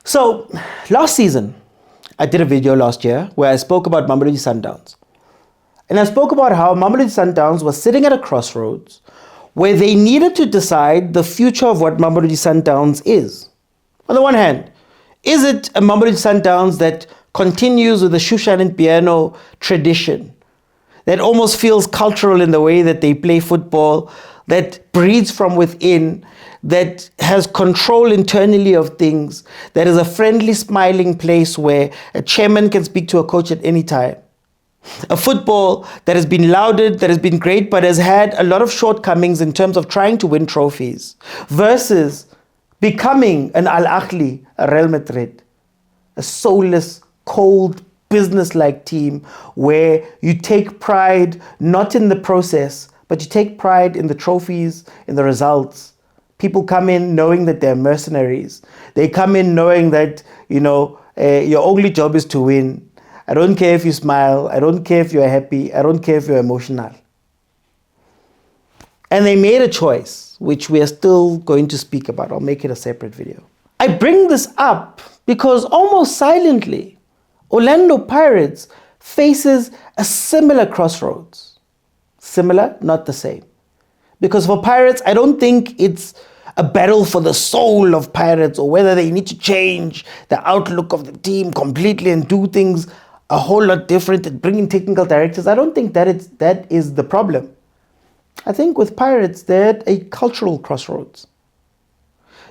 So, last season, I did a video last year where I spoke about Mamelodi Sundowns. And I spoke about how Mamelodi Sundowns was sitting at a crossroads where they needed to decide the future of what Mamelodi Sundowns is. On the one hand, is it a Mamelodi Sundowns that continues with the Shushan and piano tradition, that almost feels cultural in the way that they play football, that breeds from within, that has control internally of things, that is a friendly, smiling place where a chairman can speak to a coach at any time? A football that has been lauded, that has been great, but has had a lot of shortcomings in terms of trying to win trophies, versus becoming an Ahly, a Real Madrid, a soulless, cold, business-like team where you take pride not in the process, but you take pride in the trophies, in the results. People come in knowing that they're mercenaries. They come in knowing that, your only job is to win. I don't care if you smile. I don't care if you're happy. I don't care if you're emotional. And they made a choice, which we are still going to speak about. I'll make it a separate video. I bring this up because almost silently, Orlando Pirates faces a similar crossroads. Similar, not the same. Because for Pirates, I don't think it's a battle for the soul of Pirates or whether they need to change the outlook of the team completely and do things a whole lot different and bring in technical directors. I don't think that is the problem. I think with Pirates, they're at a cultural crossroads.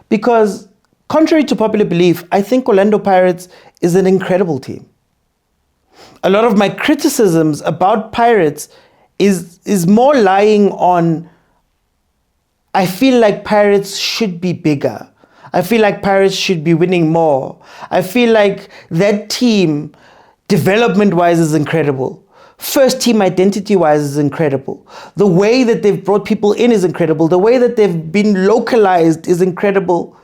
Because contrary to popular belief, I think Orlando Pirates is an incredible team. A lot of my criticisms about Pirates is more lying on, I feel like Pirates should be bigger. I feel like Pirates should be winning more. I feel like that team, development-wise, is incredible. First team identity-wise is incredible. The way that they've brought people in is incredible. The way that they've been localized is incredible.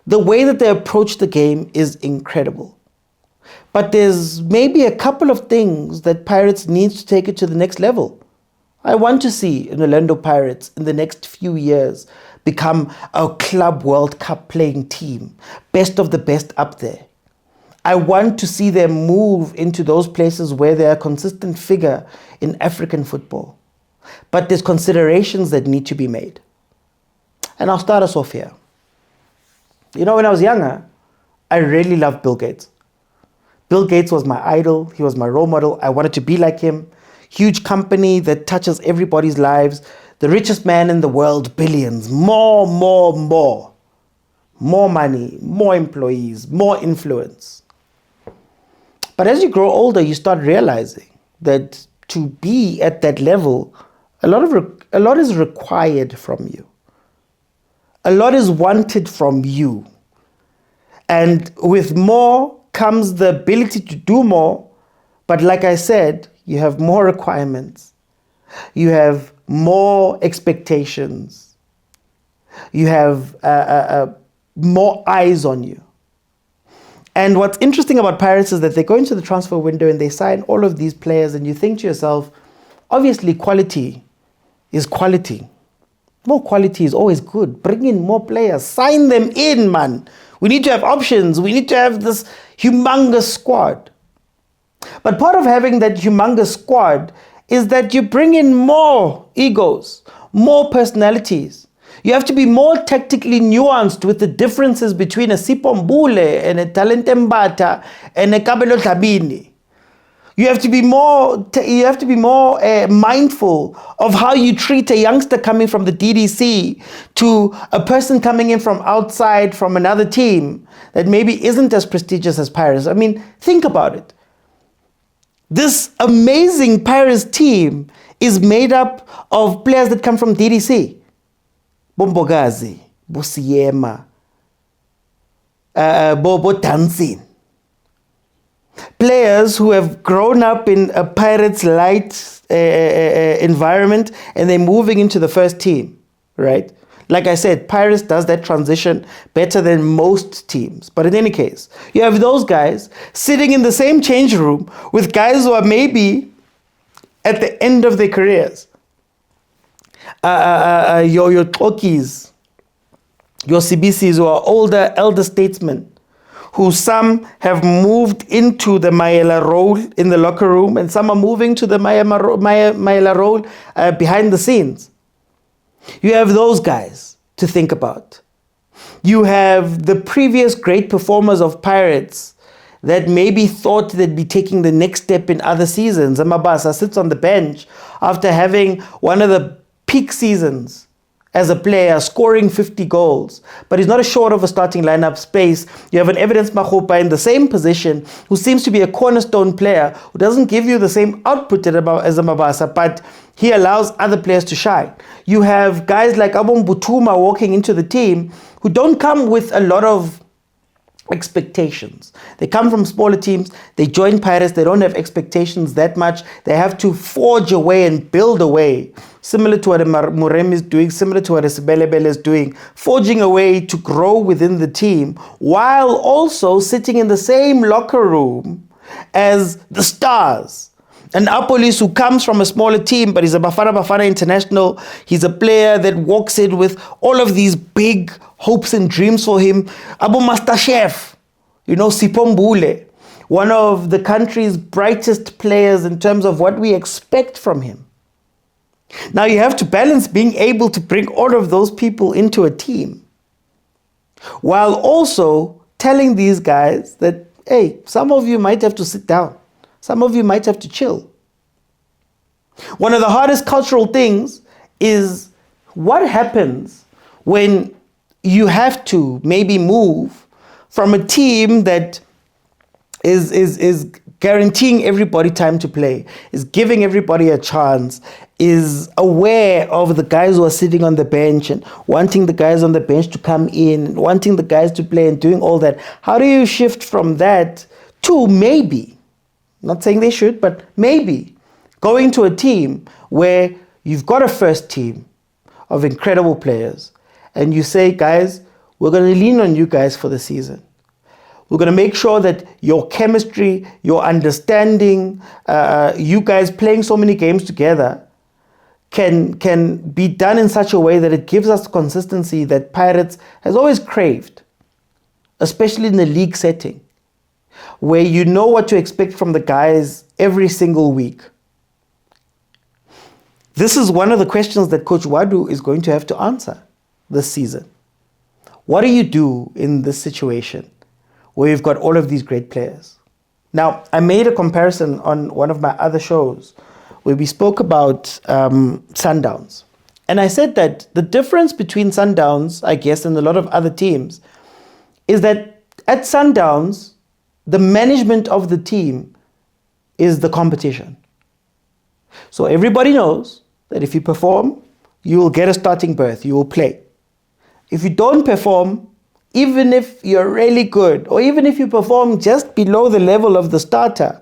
The way that they approach the game is incredible. But there's maybe a couple of things that Pirates needs to take it to the next level. I want to see an Orlando Pirates in the next few years become a Club World Cup playing team, best of the best up there. I want to see them move into those places where they're a consistent figure in African football. But there's considerations that need to be made. And I'll start us off here. When I was younger, I really loved Bill Gates. Bill Gates was my idol. He was my role model. I wanted to be like him. Huge company that touches everybody's lives. The richest man in the world, billions. More money, more employees, more influence. But as you grow older, you start realizing that to be at that level, a lot is required from you. A lot is wanted from you. And with more comes the ability to do more. But like I said, you have more requirements. You have more expectations. You have more eyes on you. And what's interesting about Pirates is that they go into the transfer window and they sign all of these players, and you think to yourself, obviously quality is quality. More quality is always good. Bring in more players. Sign them in, man. We need to have options. We need to have this humongous squad. But part of having that humongous squad is that you bring in more egos, more personalities. You have to be more tactically nuanced with the differences between a Sipho Mbule and a Talente Mbata and a Kabelo Tlhabini. You have to be more mindful of how you treat a youngster coming from the DDC to a person coming in from outside from another team that maybe isn't as prestigious as Pirates. I mean, think about it. This amazing Pirates team is made up of players that come from DDC. Bombogazi, Bosiyema, Bobo Tansin. Players who have grown up in a Pirates light environment and they're moving into the first team, right? Like I said, Pirates does that transition better than most teams. But in any case, you have those guys sitting in the same change room with guys who are maybe at the end of their careers. Your Tokis, your CBCs who are older, elder statesmen, who some have moved into the Mayela role in the locker room, and some are moving to the Mayela role behind the scenes. You have those guys to think about. You have the previous great performers of Pirates that maybe thought they'd be taking the next step in other seasons. Amabasa sits on the bench after having one of the peak seasons as a player, scoring 50 goals, but he's not assured of a starting lineup space. You have an Evidence Makgopa in the same position, who seems to be a cornerstone player, who doesn't give you the same output as a Mabasa, but he allows other players to shine. You have guys like Abong Butuma walking into the team who don't come with a lot of expectations. They come from smaller teams, they join Pirates, they don't have expectations that much. They have to forge away and build away, similar to what Murem is doing, similar to what Sibelebele is doing, forging away to grow within the team, while also sitting in the same locker room as the stars. An Apolis who comes from a smaller team, but he's a Bafana international. He's a player that walks in with all of these big hopes and dreams for him. Abu Master Chef, Sipombule, one of the country's brightest players in terms of what we expect from him. Now you have to balance being able to bring all of those people into a team, while also telling these guys that, hey, some of you might have to sit down. Some of you might have to chill. One of the hardest cultural things is what happens when you have to maybe move from a team that is guaranteeing everybody time to play, is giving everybody a chance, is aware of the guys who are sitting on the bench and wanting the guys on the bench to come in, wanting the guys to play and doing all that. How do you shift from that to maybe, not saying they should, but maybe going to a team where you've got a first team of incredible players and you say, guys, we're going to lean on you guys for the season. We're going to make sure that your chemistry, your understanding, you guys playing so many games together can be done in such a way that it gives us consistency that Pirates has always craved, especially in the league setting, where you know what to expect from the guys every single week. This is one of the questions that Coach Wadu is going to have to answer this season. What do you do in this situation where you've got all of these great players? Now, I made a comparison on one of my other shows where we spoke about Sundowns. And I said that the difference between Sundowns, I guess, and a lot of other teams is that at Sundowns, the management of the team is the competition. So everybody knows that if you perform, you will get a starting berth, you will play. If you don't perform, even if you're really good, or even if you perform just below the level of the starter,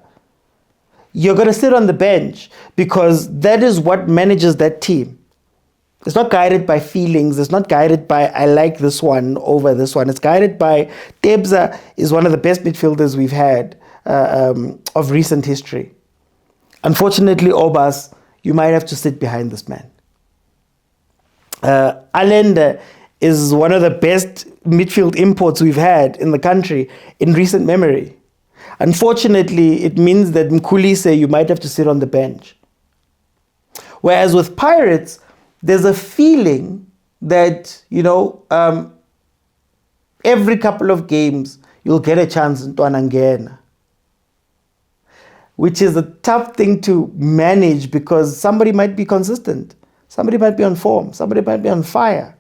you're going to sit on the bench because that is what manages that team. It's not guided by feelings. It's not guided by, I like this one over this one. It's guided by, Tebza is one of the best midfielders we've had of recent history. Unfortunately, Obas, you might have to sit behind this man. Allende is one of the best midfield imports we've had in the country in recent memory. Unfortunately, it means that Mkhulise, you might have to sit on the bench. Whereas with Pirates, there's a feeling that, every couple of games, you'll get a chance in Twanangena, which is a tough thing to manage because somebody might be consistent. Somebody might be on form. Somebody might be on fire.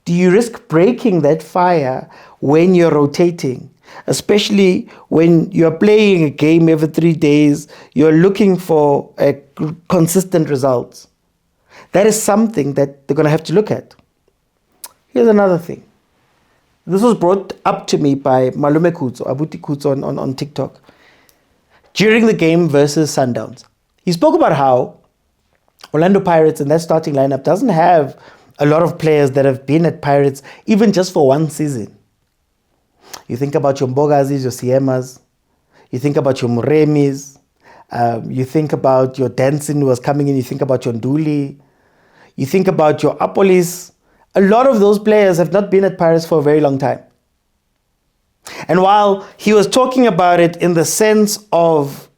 Do you risk breaking that fire when you're rotating? Especially when you're playing a game every 3 days, you're looking for consistent results. That is something that they're going to have to look at. Here's another thing. This was brought up to me by Malume Kutso, Abuti Kutso on TikTok, during the game versus Sundowns. He spoke about how Orlando Pirates in that starting lineup doesn't have a lot of players that have been at Pirates even just for one season. You think about your Mbogazis, your Siemas, you think about your Muremis, you think about your Denson who was coming in, you think about your Nduli, you think about your Apolis. A lot of those players have not been at Pirates for a very long time. And while he was talking about it in the sense of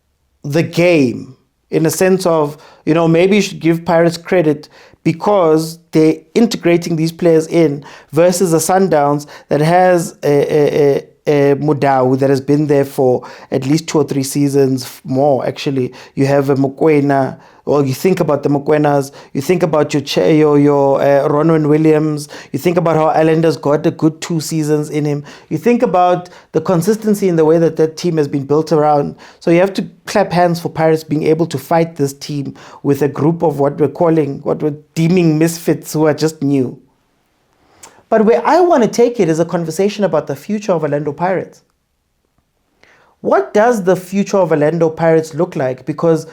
the game, in the sense of, maybe you should give Pirates credit because they're integrating these players in versus the Sundowns that has a Motaung that has been there for at least 2 or 3 seasons more. Actually, you have a Mokwena. Well, you think about the Mokwenas, you think about your Ronwen Williams, you think about how Islanders got a good 2 seasons in him, you think about the consistency in the way that team has been built around. So you have to clap hands for Pirates being able to fight this team with a group of what we're deeming misfits who are just new. But where I want to take it is a conversation about the future of Orlando Pirates. What does the future of Orlando Pirates look like? Because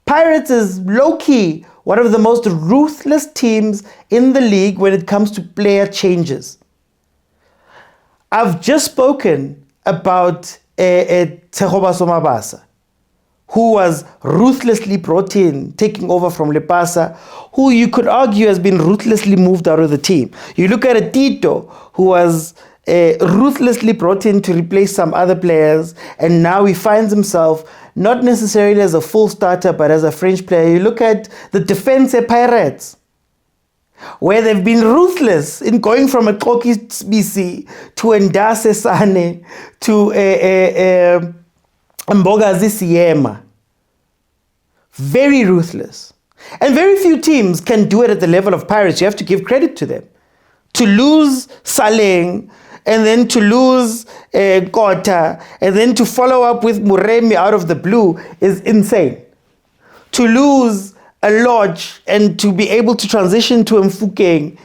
Pirates is low-key one of the most ruthless teams in the league when it comes to player changes. I've just spoken about Tshegoba Somabasa, who was ruthlessly brought in, taking over from Lepasa, who you could argue has been ruthlessly moved out of the team. You look at a Tito, who was ruthlessly brought in to replace some other players, and now he finds himself not necessarily as a full starter, but as a French player. You look at the Defense Pirates, where they've been ruthless in going from a Koki BC to Ndase Sane to Mbogazi Siema. Very ruthless. And very few teams can do it at the level of Pirates. You have to give credit to them. To lose Saleng, and then to lose Kota, and then to follow up with Muremi out of the blue is insane. To lose a Lodge and to be able to transition to Mfukeng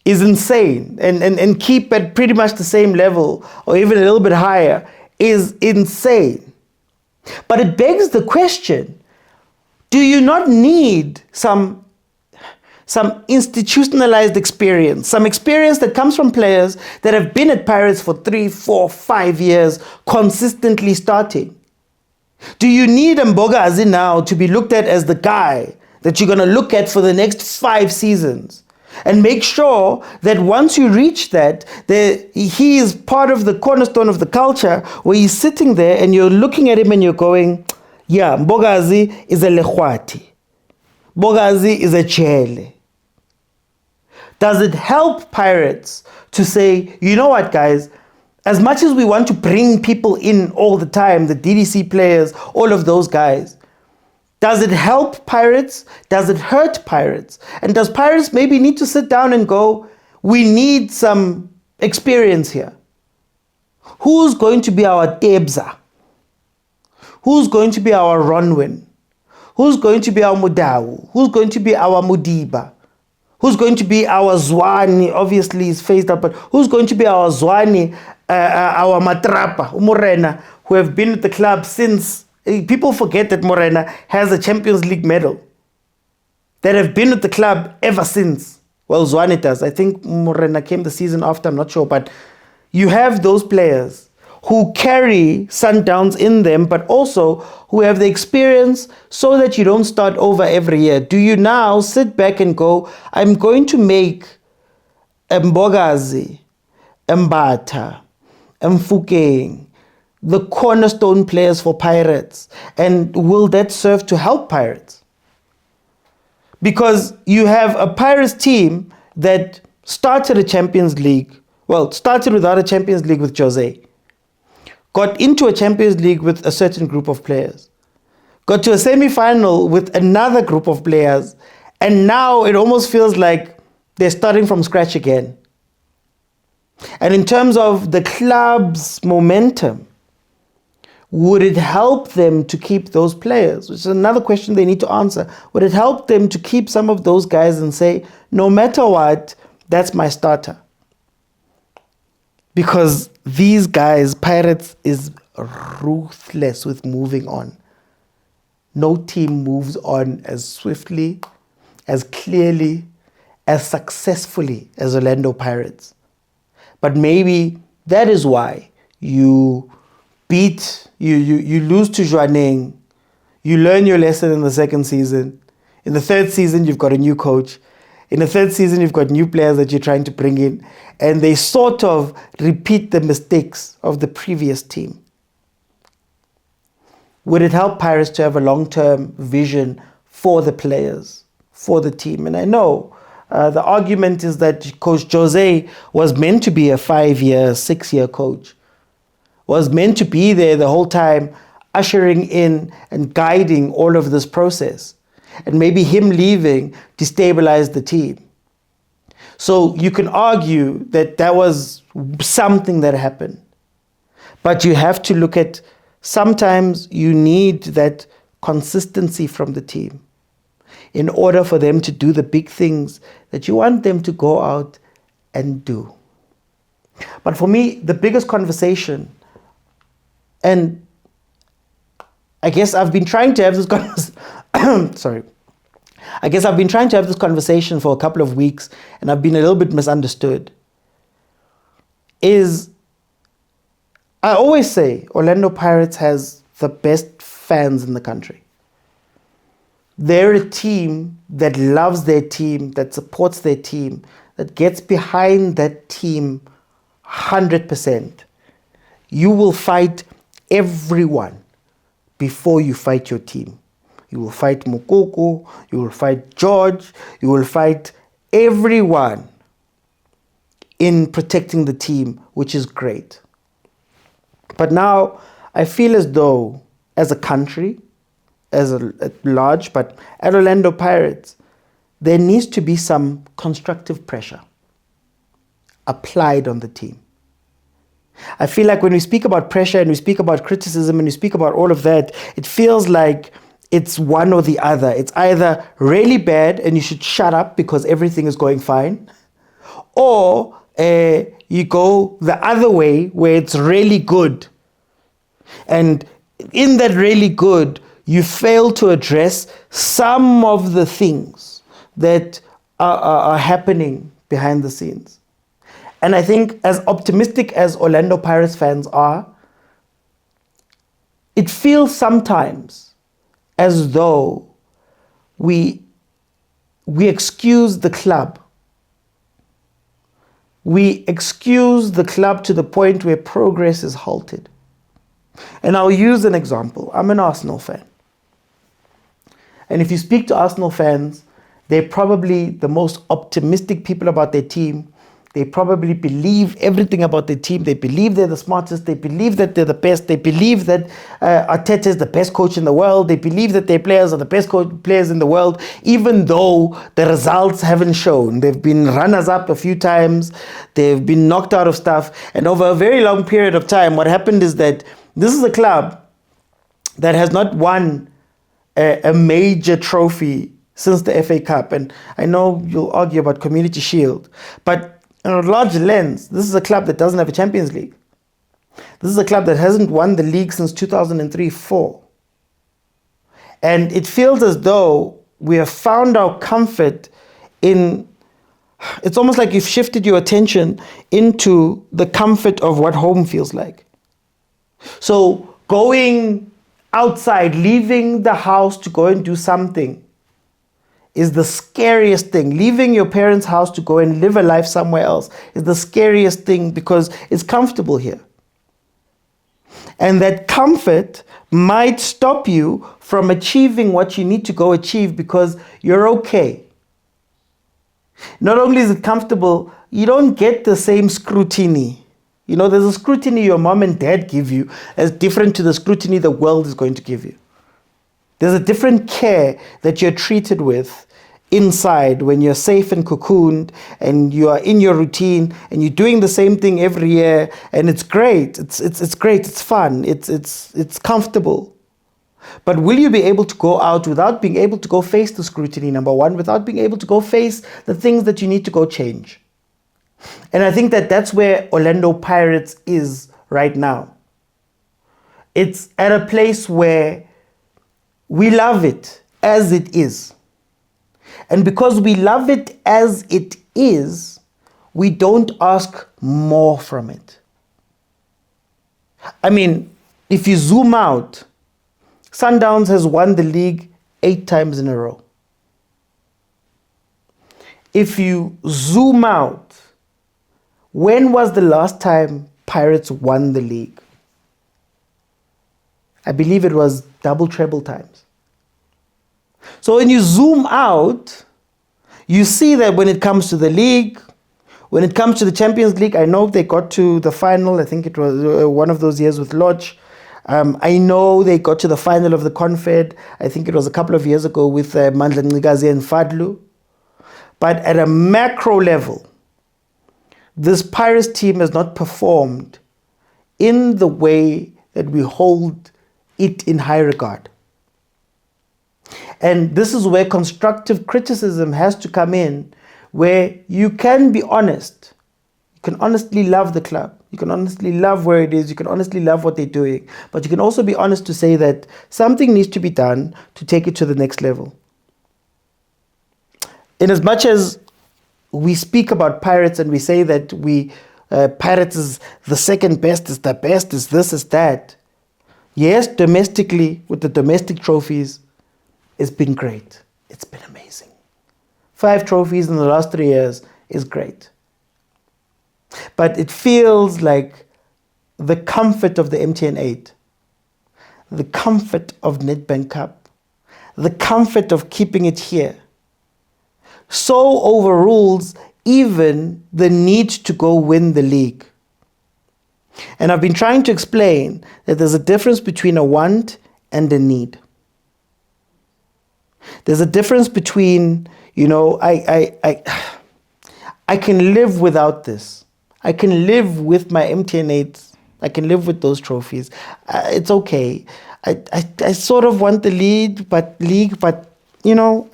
is insane. And keep at pretty much the same level or even a little bit higher is insane. But it begs the question, do you not need some institutionalized experience, some experience that comes from players that have been at Pirates for 3, 4, 5 years, consistently starting? Do you need Mbogazi now to be looked at as the guy that you're going to look at for the next 5 seasons? And make sure that once you reach that, he is part of the cornerstone of the culture, where he's sitting there and you're looking at him and you're going, yeah, Mbogazi is a Lechwati. Mbogazi is a Chele. Does it help Pirates to say, you know what, guys, as much as we want to bring people in all the time, the DDC players, all of those guys, does it help Pirates? Does it hurt Pirates? And does Pirates maybe need to sit down and go, we need some experience here? Who's going to be our Tebza? Who's going to be our Ronwin? Who's going to be our Motaung? Who's going to be our Mudiba? Who's going to be our Zwani? Obviously, he's phased out, but who's going to be our Zwani, our Matrapa, Morena, who have been at the club since... People forget that Morena has a Champions League medal, that have been with the club ever since. Well, Zwani does. I think Morena came the season after, I'm not sure. But you have those players who carry Sundowns in them, but also who have the experience so that you don't start over every year. Do you now sit back and go, I'm going to make Mbogazi, Mbata, Mfukeng, the cornerstone players for Pirates, and will that serve to help Pirates? Because you have a Pirates team that started a Champions League, started without a Champions League with Jose, got into a Champions League with a certain group of players, got to a semi-final with another group of players, and now it almost feels like they're starting from scratch again. And in terms of the club's momentum, would it help them to keep those players? Which is another question they need to answer. Would it help them to keep some of those guys and say, no matter what, that's my starter? Because these guys, Pirates is ruthless with moving on. No team moves on as swiftly, as clearly, as successfully as Orlando Pirates. But maybe that is why you lose to Zhuaneng, you learn your lesson in the second season. In the third season, you've got a new coach. In the third season, you've got new players that you're trying to bring in, and they sort of repeat the mistakes of the previous team. Would it help Pirates to have a long-term vision for the players, for the team? And I know the argument is that Coach Jose was meant to be a 5-year, 6-year coach, was meant to be there the whole time, ushering in and guiding all of this process. And maybe him leaving destabilized the team. So you can argue that that was something that happened. But you have to look at, sometimes you need that consistency from the team in order for them to do the big things that you want them to go out and do. But for me, the biggest conversation, and I guess I've been trying to have this conversation for a couple of weeks, and I've been a little bit misunderstood, is I always say Orlando Pirates has the best fans in the country. They're a team that loves their team, that supports their team, that gets behind that team 100%. You will fight everyone before you fight your team. You will fight Mokoko, you will fight George, you will fight everyone in protecting the team, which is great. But now I feel as though, as a country, at large, but at Orlando Pirates, there needs to be some constructive pressure applied on the team. I feel like when we speak about pressure and we speak about criticism and we speak about all of that, it feels like it's one or the other. It's either really bad and you should shut up because everything is going fine, or you go the other way where it's really good. And in that really good, you fail to address some of the things that are happening behind the scenes. And I think as optimistic as Orlando Pirates fans are, it feels sometimes as though we excuse the club. We excuse the club to the point where progress is halted. And I'll use an example. I'm an Arsenal fan. And if you speak to Arsenal fans, they're probably the most optimistic people about their team. They probably believe everything about their team. They believe they're the smartest. They believe that they're the best. They believe that Arteta is the best coach in the world. They believe that their players are the best players in the world, even though the results haven't shown. They've been runners-up a few times. They've been knocked out of stuff. And over a very long period of time, what happened is that this is a club that has not won a major trophy since the FA Cup. And I know you'll argue about Community Shield, but on a large lens, this is a club that doesn't have a Champions League. This is a club that hasn't won the league since 2003-04. And it feels as though we have found our comfort in, it's almost like you've shifted your attention into the comfort of what home feels like. So going outside, leaving the house to go and do something is the scariest thing. Leaving your parents' house to go and live a life somewhere else is the scariest thing because it's comfortable here. And that comfort might stop you from achieving what you need to go achieve because you're okay. Not only is it comfortable, you don't get the same scrutiny. You know, there's a scrutiny your mom and dad give you as different to the scrutiny the world is going to give you. There's a different care that you're treated with inside when you're safe and cocooned and you are in your routine and you're doing the same thing every year, and it's great. It's great. It's fun. It's comfortable. But will you be able to go out without being able to go face the scrutiny, number one, without being able to go face the things that you need to go change? And I think that that's where Orlando Pirates is right now. It's at a place where we love it as it is. And because we love it as it is, we don't ask more from it. I mean, if you zoom out, Sundowns has won the league 8 times in a row. if you zoom out, when was the last time Pirates won the league? I believe it was double treble times. So when you zoom out, you see that when it comes to the league, when it comes to the Champions League, I know they got to the final. I think it was one of those years with Lodge. I know they got to the final of the Confed. I think it was a couple of years ago with Mandla Ncigazi and Fadlu. But at a macro level, this Pirates team has not performed in the way that we hold it in high regard. And this is where constructive criticism has to come in, where you can be honest. You can honestly love the club. You can honestly love where it is. You can honestly love what they're doing. But you can also be honest to say that something needs to be done to take it to the next level. In as much as we speak about Pirates and we say that Pirates is the second best, is the best, is this, is that. Yes, domestically, with the domestic trophies, it's been great. It's been amazing. 5 trophies in the last 3 years is great. But it feels like the comfort of the MTN 8, the comfort of Nedbank Cup, the comfort of keeping it here, so overrules even the need to go win the league. And I've been trying to explain that there's a difference between a want and a need. There's a difference between, I can live without this. I can live with my MTN 8s. I can live with those trophies. It's okay. I sort of want the league, but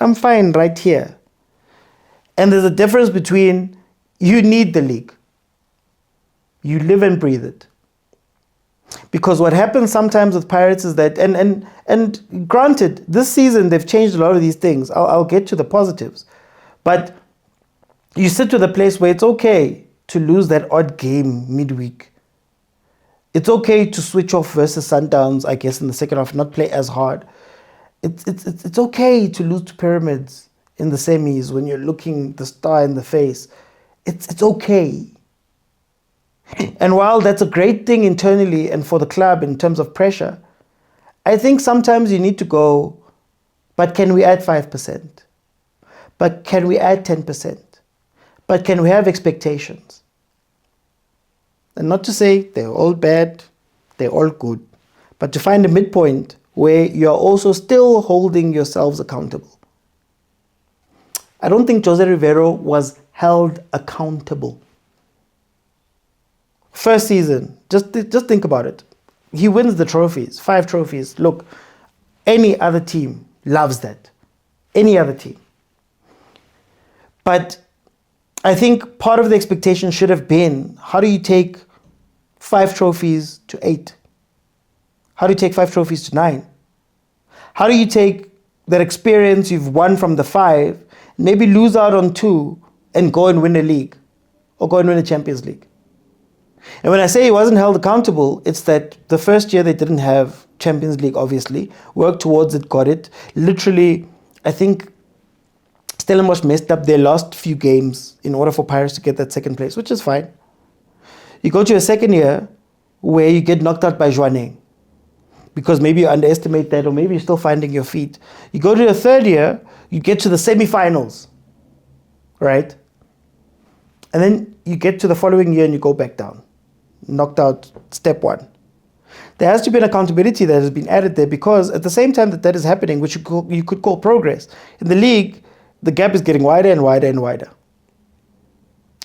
I'm fine right here. And there's a difference between you need the league. You live and breathe it. Because what happens sometimes with Pirates is that, and granted, this season they've changed a lot of these things. I'll get to the positives. But you sit to the place where it's okay to lose that odd game midweek. It's okay to switch off versus Sundowns, I guess, in the second half, not play as hard. It's okay to lose to Pyramids in the semis when you're looking the star in the face. It's okay. And while that's a great thing internally and for the club in terms of pressure, I think sometimes you need to go, but can we add 5%? But can we add 10%? But can we have expectations? And not to say they're all bad, they're all good, but to find a midpoint where you're also still holding yourselves accountable. I don't think Jose Rivero was held accountable. First season, just think about it. He wins the trophies, 5 trophies. Look, any other team loves that. Any other team. But I think part of the expectation should have been, how do you take 5 trophies to 8? How do you take 5 trophies to 9? How do you take that experience you've won from the 5, maybe lose out on 2 and go and win a league or go and win a Champions League? And when I say he wasn't held accountable, it's that the first year they didn't have Champions League, obviously. Worked towards it, got it. Literally, I think Stellenbosch messed up their last few games in order for Pirates to get that second place, which is fine. You go to a second year where you get knocked out by Jwaneng because maybe you underestimate that, or maybe you're still finding your feet. You go to a third year, you get to the semi-finals, right? And then you get to the following year and you go back down. Knocked out step 1. There has to be an accountability that has been added there, because at the same time that is happening, which you could call progress, in the league, the gap is getting wider and wider and wider.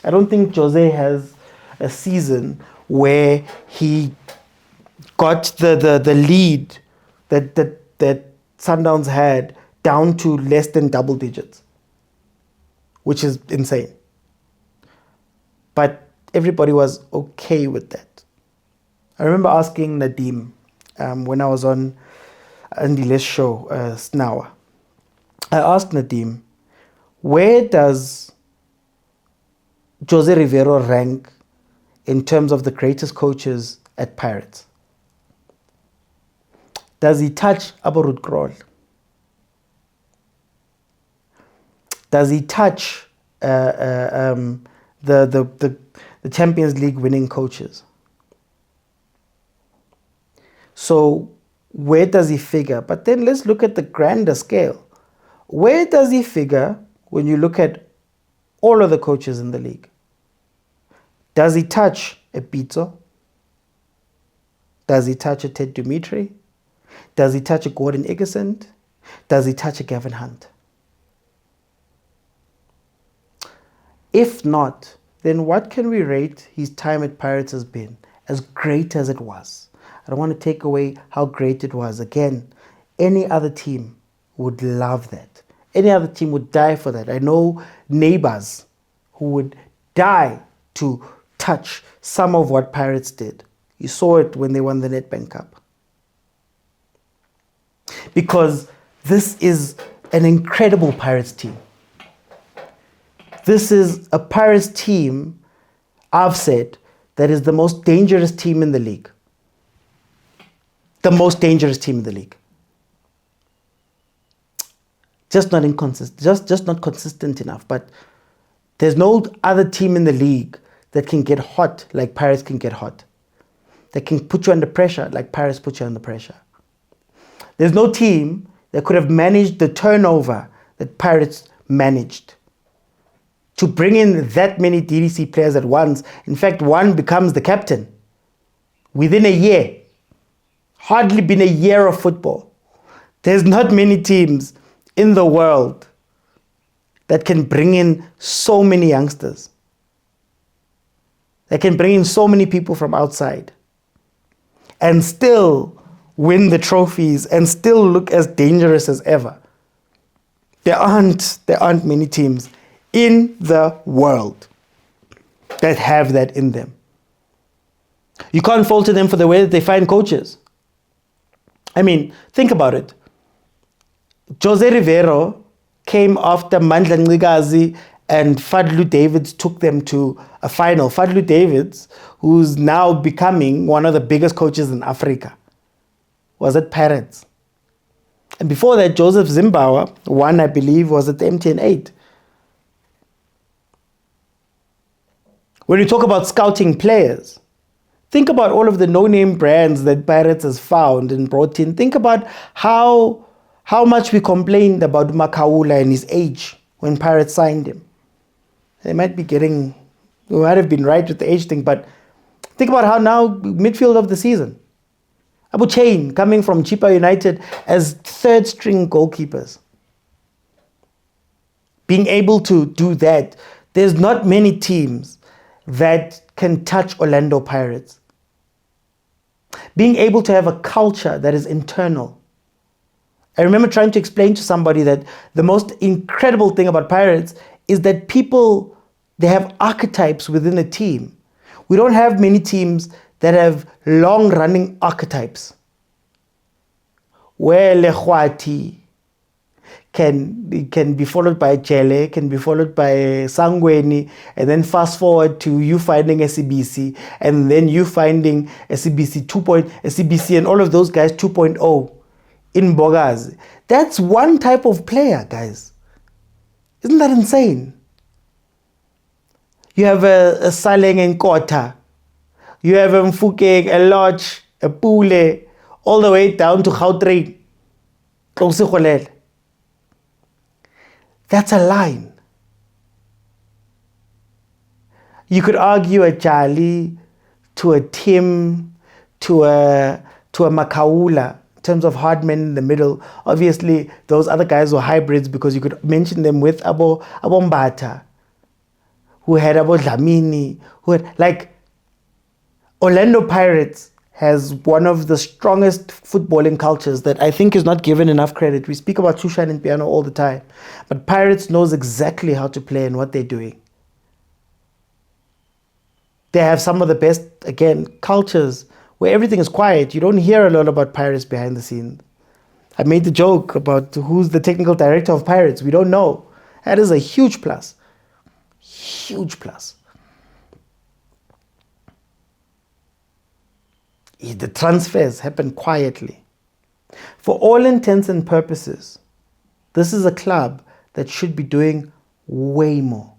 I don't think Jose has a season where he got the lead that Sundowns had down to less than double digits, which is insane. But everybody was okay with that. I remember asking Nadim when I was on Andy Les show, Snawa. I asked Nadim, where does Jose Rivero rank in terms of the greatest coaches at Pirates? Does he touch Aborut Krol? Does he touch the Champions League winning coaches. So where does he figure? But then let's look at the grander scale. Where does he figure when you look at all of the coaches in the league? Does he touch a Pitso? Does he touch a Ted Dimitri? Does he touch a Gordon Iggesund? Does he touch a Gavin Hunt? If not, then what can we rate his time at Pirates has been? As great as it was. I don't want to take away how great it was. Again, any other team would love that. Any other team would die for that. I know neighbors who would die to touch some of what Pirates did. You saw it when they won the Nedbank Cup. Because this is an incredible Pirates team. This is a Pirates team, I've said, that is the most dangerous team in the league. The most dangerous team in the league. Just not inconsistent, just not consistent enough. But there's no other team in the league that can get hot like Pirates can get hot. That can put you under pressure like Pirates put you under pressure. There's no team that could have managed the turnover that Pirates managed. To bring in that many DDC players at once. In fact, one becomes the captain within a year. Hardly been a year of football. There's not many teams in the world that can bring in so many youngsters. That can bring in so many people from outside and still win the trophies and still look as dangerous as ever. There aren't many teams in the world that have that in them. You can't fault them for the way that they find coaches. I mean, think about it. Jose Rivero came after Mandla Ncigazi and Fadlu Davids took them to a final. Fadlu Davids, who's now becoming one of the biggest coaches in Africa, was at Pirates. And before that, Joseph Zimbauer, one I believe, was at the MTN 8. When we talk about scouting players, think about all of the no-name brands that Pirates has found and brought in. Think about how much we complained about Makaula and his age when Pirates signed him. We might have been right with the age thing, but think about how now midfield of the season. Abu Chain coming from Chipa United as third-string goalkeepers. Being able to do that, there's not many teams that can touch Orlando Pirates. Being able to have a culture that is internal. I remember trying to explain to somebody that the most incredible thing about Pirates is that people, they have archetypes within a team. We don't have many teams that have long-running archetypes. Where Lehwati can be followed by Chele, can be followed by Sangweni, and then fast forward to you finding SCBC, and then you finding SCBC and all of those guys 2.0 in Bogazi. That's one type of player, guys. Isn't that insane? You have a Saleng and Kota. You have a Mfukeng, a Lodge, a Pule, all the way down to Gautrain. That's a line. You could argue a Charlie to a Tim to a Makaula in terms of hard men in the middle. Obviously, those other guys were hybrids because you could mention them with Abo Mbata, who had Abo Dlamini, who had, like, Orlando Pirates has one of the strongest footballing cultures that I think is not given enough credit. We speak about Sushan and Piano all the time, but Pirates knows exactly how to play and what they're doing. They have some of the best, again, cultures where everything is quiet. You don't hear a lot about Pirates behind the scenes. I made the joke about who's the technical director of Pirates. We don't know. That is a huge plus. Huge plus. The transfers happen quietly. For all intents and purposes, this is a club that should be doing way more.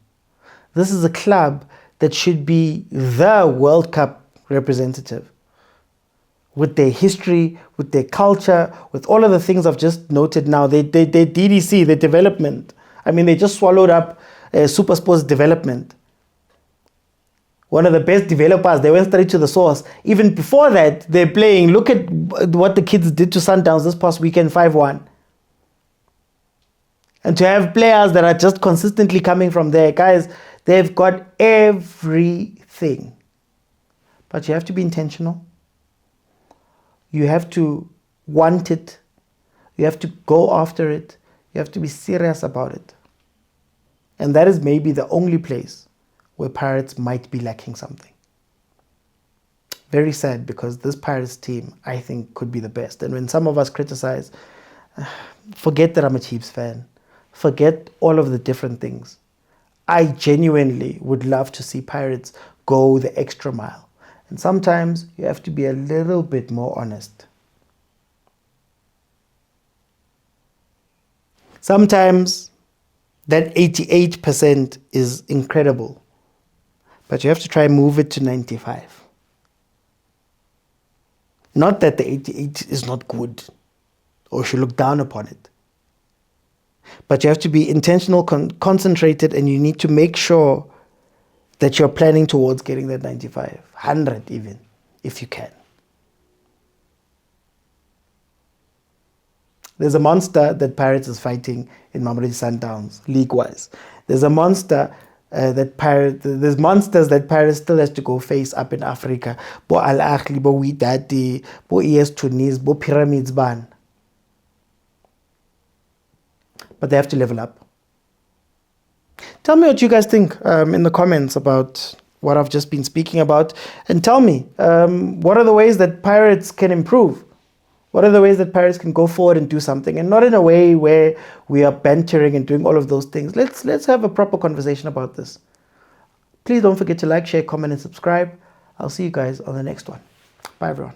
This is a club that should be the World Cup representative. With their history, with their culture, with all of the things I've just noted now, their DDC, their development. I mean, they just swallowed up Supersport's development. One of the best developers, they went straight to the source. Even before that, they're playing. Look at what the kids did to Sundowns this past weekend, 5-1. And to have players that are just consistently coming from there, guys, they've got everything. But you have to be intentional. You have to want it. You have to go after it. You have to be serious about it. And that is maybe the only place where Pirates might be lacking something. Very sad, because this Pirates team, I think, could be the best. And when some of us criticize, forget that I'm a Chiefs fan. Forget all of the different things. I genuinely would love to see Pirates go the extra mile. And sometimes you have to be a little bit more honest. Sometimes that 88% is incredible, but you have to try and move it to 95. Not that the 88 is not good or should look down upon it. But you have to be intentional, concentrated, and you need to make sure that you're planning towards getting that 95, 100 even, if you can. There's a monster that Pirates is fighting in Mamelodi Sundowns, league-wise. There's a monster there's monsters that Pirates still has to go face up in Africa. Bo Ahly, bo Widadi, bo ES Tunis, bo Pyramids Ban. But they have to level up. Tell me what you guys think in the comments about what I've just been speaking about. And tell me, what are the ways that Pirates can improve? What are the ways that Pirates can go forward and do something? And not in a way where we are bantering and doing all of those things. Let's have a proper conversation about this. Please don't forget to like, share, comment, and subscribe. I'll see you guys on the next one. Bye, everyone.